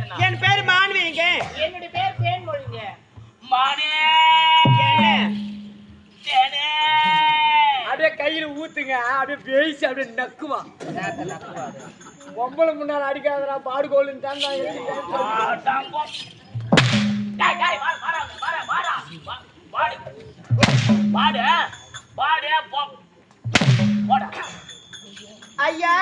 பேர் என்ன? என் பேர் மான்விங்க. என்னுடைய பேர் தேன்மொழிங்க. மானே தேனே அப்படியே கையில ஊத்துங்க, அப்படியே பேசி அப்படியே நக்குவான். பொம்பளை முன்னால அடிக்காதரா பாடுகோலுன்னு தான் ஐயா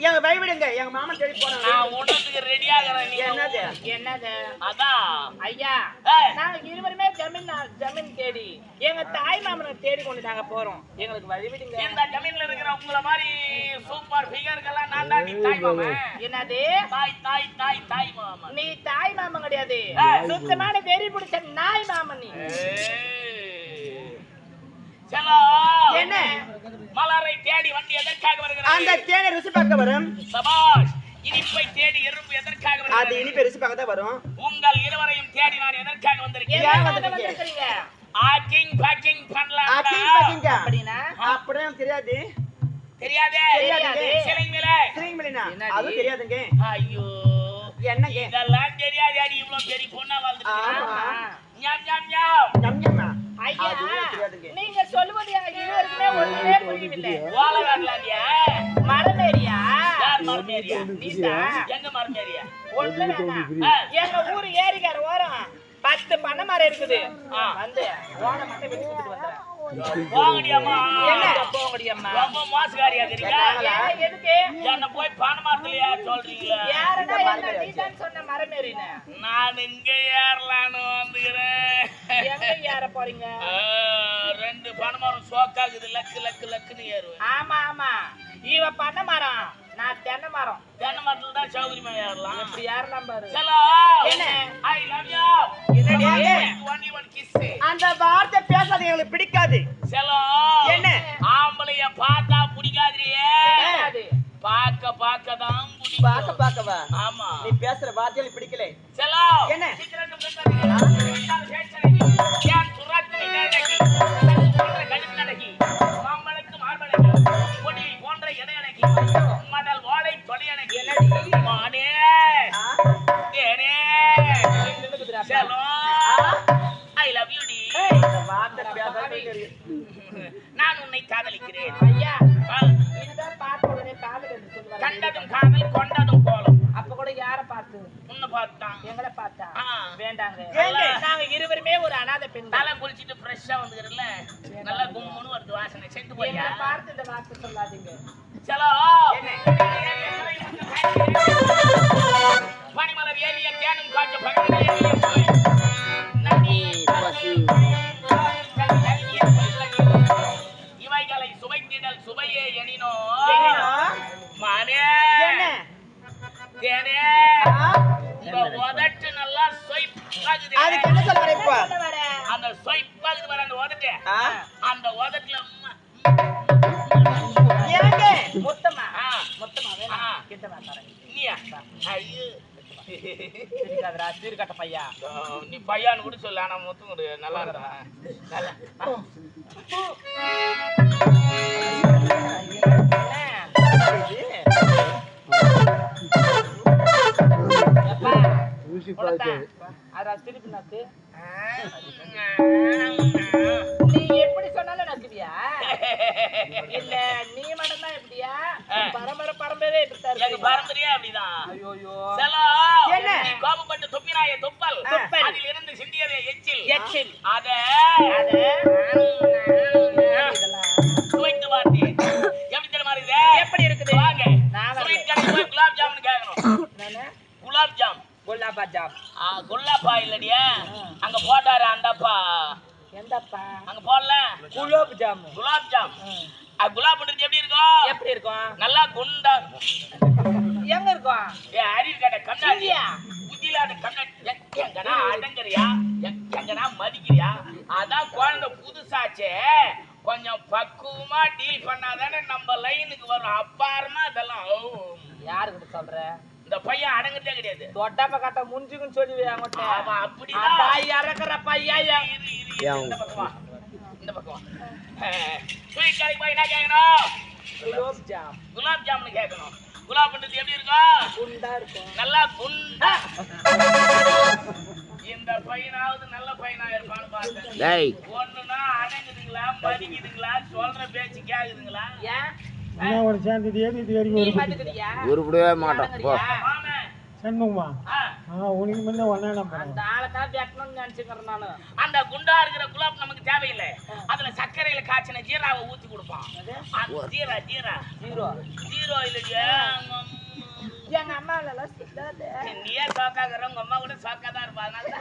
எங்க பயவிடுங்க, எங்க மாமன் தேடி போறாங்க. நான் உடத்துக்கு ரெடி ஆகிறேன். என்னது என்னது? அதான் ஐயா, நாங்க இருவருமே ஜமீன் தேடி எங்க தாய் மாமனை தேடி கொண்டு நாங்க போறோம். எங்களுக்கு வழிவிடுங்க. இந்த ஜமீன்ல இருக்கிற உங்கள மாதிரி சூப்பர் ஃபிகர்கள்லாம் நான் தான் தாய் மாமன். என்னது? தாய் தாய் தாய் தாய் மாமன். நீ தாய் மாமன் கிடையாது, சுத்தமான வெறி பிடிச்ச நாய் மாமன் நீ. சலோ என்ன? மலரை தேடி வண்டி எதற்காக வருகிறது? அந்த தேனை ருசி பார்க்க வரும். சபாஷ். இனிப்பை தேடி எறும்பு எதற்காக வருகிறது? அது இனிப்பை ருசி பார்க்க தான் வரும். உங்கள் இருவரையும் தேடி நான் எதற்காக வந்திருக்கேன்? ஆக்கிங் பேக்கிங் பண்ணலாம். அப்படினா அப்படியே தெரியாது. தெரியாதே. தெரியாது. சிலைங்களே அது தெரியாதுங்க. ஐயோ என்னங்க இதெல்லாம் தெரியாது. அடி இவ்வளவு பெரிய பொண்ணா வாழ்ந்துட்டீங்க. ஞாம் ஞாம் ஞாம் நம்யம்மா. ஐயா, நீங்க சொல்லுவது எனக்கு இருவருக்குமே ஒண்ணுமே புரியவில்லை. வாழ வேண்டாம்யா. மரமேரியா? யார் மரமேரியா? நீதான். எங்க மரமேரியா? ஒண்ணு வேணாம். எங்க ஊரு ஏரிக்கார ஓரம் 10 பண்ணை மரம் இருக்குது. வந்து ஓட மட்டும் வெட்டி கொடுத்துட்டு வந்துறேன். போங்கடியம்மா. என்ன போங்கடியம்மா? ரொம்ப மோசக்காரியா இருக்கீங்க. எதுக்கு என்ன போய் பண மரத்துலயா சொல்றீங்களா? யாரடா என்ன நீதான் சொன்ன மரமேரின்னு? நான் இங்க ஏறலான்னு வந்துக்கிறேன். எங்க ஏற போறீங்க? 2 பண மரம் சோக்காகுது. Luck luck லக்குன்னு ஏறுவேன். ஆமா ஆமா, இவ பண்ணை மரம், நான் தென்னை மரம். தென்னை மரத்துல தான் சௌகரியமா ஏறலாம். இப்படி ஏறலாம் பாரு. சலோ என்ன? I love you. என்னடி? only one kiss. அந்த வார்த்தை பேசாதே, எங்களுக்கு பிடிக்காது. சலோ என்ன? ஆம்பளைய பார்த்தா பிடிக்காதுறியே. பாக்க பாக்க தான் பிடிக்கும். பார்க்க பார்க்கவா? ஆமா. நீ பேசுற வார்த்தைகள் பிடிக்கல. சலோ என்ன? சித்திரத்தை பேசாதீங்க. யார் சுராத்திரி நேரடி கழுத்து நடக்கி மாம்பழக்கு மார்பழக்கு கொடி போன்ற எடை அடக்கி மடல் வாழை தொலை அடக்கி மானே தேனே சலோ ஐ லவ் யூ டி. அந்த வார்த்தை பேசாதே தெரியும். நான் உன்னை காதலிக்கிறேன். ஐயா, இதுதான் பார்த்த உடனே காதல் என்று சொல்லுவாங்க. கண்டதும் காதல் கொண்டதும் கோலம். அப்ப கூட யார பார்த்து? உன்னை பார்த்தான். எங்களை பார்த்தா? வேண்டாங்க. ஏங்க? நாங்க இருவருமே ஒரு அனாதை பெண். தலை குளிச்சிட்டு ஃப்ரெஷ்ஷா வந்துக்கிறல்ல, நல்லா கும்முன்னு வருது வாசனை. செத்து போயா? எங்களை பார்த்து இந்த வார்த்தை சொல்லாதீங்க. சலோ பனிமலர் ஏறிய தேனும் காற்று பகலில் ஏறிய போய் நதி இவைகளை சுவைத்திடல் சுவையே எனினோ மானே தேனே உதட்டு நல்லா சொய்ப்பாகுது. அதுக்கு என்ன சொல்ல வர இப்போ? அந்த சொய்ப்பாகுது வர அந்த உதட்டு. அந்த உதட்டுல ஏங்க? மொத்தமா மொத்தமா வேணாம். கிட்ட வா தரேன். நீயா? ஐயோ சிரிக்காதடா, சீர்காட்ட பையா. நீ பையான்னு கூட சொல்லு, ஆனா முத்து கொடு. நல்லா இருக்கா? நல்லா திருப்பி நக்கு. நீ எப்படி சொன்னாலும் நக்குவியா? இல்ல நீ மட்டும் தான் எப்படியா? பரம்பரை எனக்கு பாரம்பரியா அப்படிதான். ஐயோ என்ன? நீ கோபப்பட்டு தொப்பினாய தொப்பல், அதில் இருந்து சிந்தியதே எச்சில். அத சுவைத்து பார்த்தேன். எப்படி தெரியுமா இருக்குது? எப்படி இருக்குது? வாங்க ஸ்வீட் கடைக்கு போய் குலாப் ஜாமுன் கேட்கணும். குலாப் ஜாம் குலாபா ஜாம். குல்லாப்பா இல்லடியா? அங்க போட்டாரு அந்தப்பா. எந்தப்பா? அங்க போடல குலாப் ஜாம். குலாப் ஜாம். குலாப் பண்றது எப்படி இருக்கும்? எப்படி இருக்கும்? நல்லா குண்டா. எங்க இருக்கும்? அறிவு கேட்ட கண்ணாடியா? புத்தியில்லாத கண்ணாடி. எங்கனா அடங்கறியா? எங்கனா மதிக்கிறியா? அதான் குழந்தை புதுசாச்சே, கொஞ்சம் பக்குவமா டீல் பண்ணாதானே நம்ம லைனுக்கு வரும். அப்பாரமா இதெல்லாம் யாருக்கிட்ட சொல்ற? இந்த பையன் அடங்குறதே கிடையாது. தொட்டப்ப கட்ட முஞ்சுக்குன்னு சொல்லி அவங்ககிட்ட. ஆமா அப்படிதான். தாய் இறக்குற பையன். இந்த பக்கம் வா. இந்த பக்கம் வா. ஸ்வீட் கடைக்கு போய் என்ன கேட்கணும்? குலாப் ஜாம். குலாப் ஜாமுன் கேட்கணும். குலாப்ன்றது எப்படி இருக்கும்? குண்டா இருக்கும். நல்லா குண்டா. இந்த பையனாவது நல்ல பையனா இருப்பான்னு பார்த்தேன். ஒண்ணுனா அடங்குதுங்களா, மதிக்குதுங்களா, சொல்ற பேச்சு கேக்குதுங்களா? ஏன்? ஒரு சேர்ந்தது ஏது இது வரைக்கும் நீ ஒரு மாட்டுக்கிறியா? உருப்படவே மாட்டோம் போ. மாமே, செண்முகமா ஆ, உனக்கு முன்ன ஒன்னா நம்புறேன் அந்த ஆளை தான் வெட்டணும்னு நினைச்சுக்கிறேன் நானு. அந்த குண்டா இருக்கிற குலாப் நமக்கு தேவையில்லை. அதுல சர்க்கரையில காய்ச்சின ஜீராவை ஊத்தி கொடுப்பான். அந்த ஜீரா ஜீரா ஜீரோ. ஜீரோ இல்லையா? எங்க அம்மா எல்லாம் சுத்தாது. நீயே சோக்காக்குற, உங்க அம்மா கூட சோக்காதான் இருப்பா. அதனால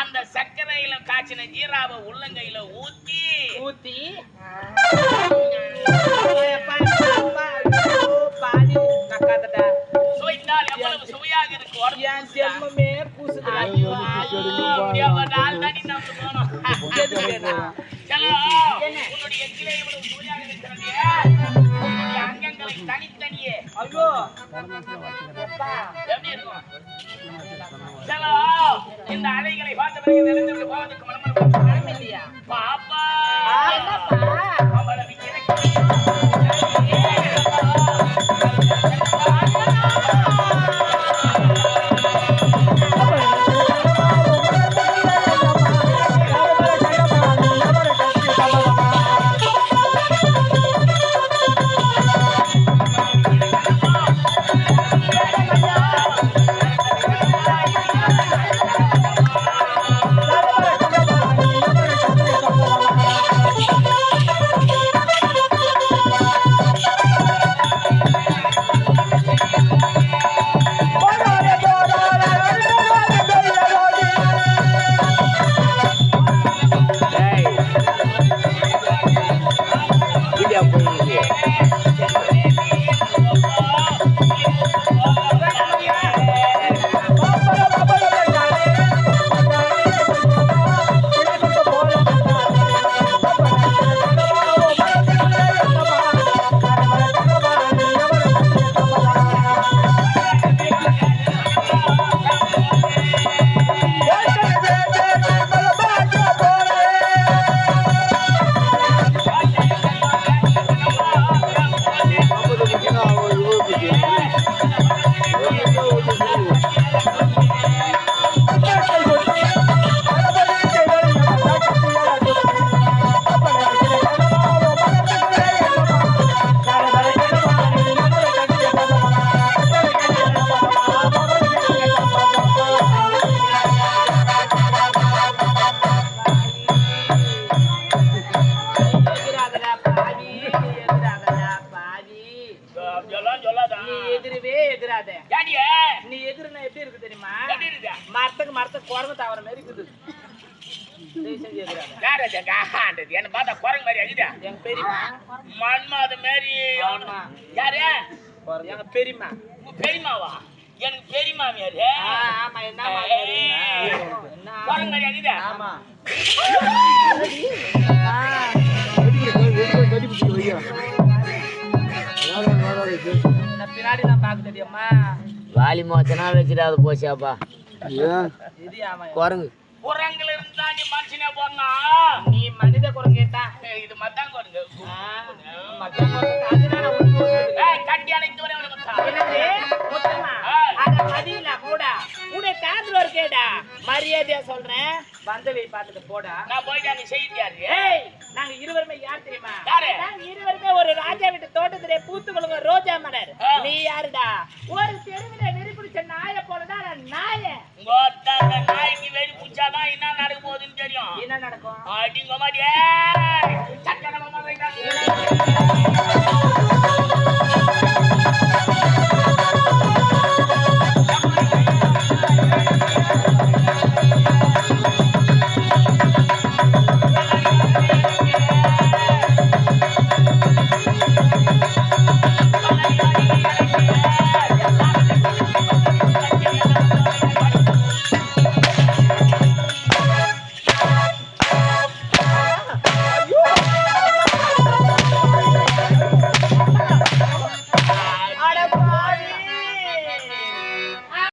அந்த சர்க்கரையில காய்ச்சின ஜீராவை உள்ளங்கையில ஊத்தி ஊத்தி பாதி நக்காதடா. சுவைத்தால் எவ்வளவு சுவையாக இருக்கு உடம்பு. என் ஜென்மமே கூசுது. ஐயோ, முடியாம நாலு தாண்டி நம்ம போனோம். சலோ, உன்னுடைய எச்சிலே இவ்வளவு சுவையாக இருக்கிறது. உன்னுடைய அங்கங்களை தனித்தனியே ஐயோ எப்படி இருக்கும்? சலோ, இந்த அலைகளை பார்த்த பிறகு நினைத்து போவதற்கு மனமனம் இல்லையா? பாப்பா என்னப்பா? அவளை விக்கிறேன். மரத்துக்கு குரங்கு தவற மாதிரி இருக்குது. என்ன பார்த்தா குரங்கு மாதிரி அழுதா? எங்க பெரியம்மா மன்மாத மாதிரி. ஆமா. யாரு? எங்க பெரியம்மா. உங்க பெரியமாவா? எனக்கு பெரியமாமி யாரு? ஆமா. என்ன மாதிரி? குரங்கு மாதிரி அழுதா? ஆமா. பின்னாடி தான் பாக்க தெரியுமா? வாலி மோச்சனா வச்சிடாத போச்சாப்பா. இது ஆமா. குரங்கு குரங்குல இருந்தா நீ மனுஷனே போனா நீ மனித குரங்கு கேட்டா இது மத்தான் குரங்கு. மத்த குரங்கு அதுதான் ஒண்ணு. ஏய் கட்டி அணைத்து வரே ஒரு மத்தா. என்னது? முத்தமா. அட மதியில போடா. உன்னை காதுல இருக்கேடா. மரியாதையா சொல்றேன். வந்தவை பார்த்துட்டு போடா. நான் போய்டா நீ செய்தியாரு. ஏய் நாங்க இருவருமே யார் தெரியுமா? யாரு? நாங்க இருவருமே ஒரு ராஜா வீட்டு தோட்டத்திலே பூத்து குலுங்க ரோஜா மலர். நீ யாருடா? ஒரு தெருவில வெறி பிடிச்ச நாயை போலதான் நாய. கோத்தா நாய்க்கு வெறி பிடிச்சாதான் என்ன நடக்க போகுதுன்னு தெரியும். என்ன நடக்கும்? அடிங்க மாட்டியே.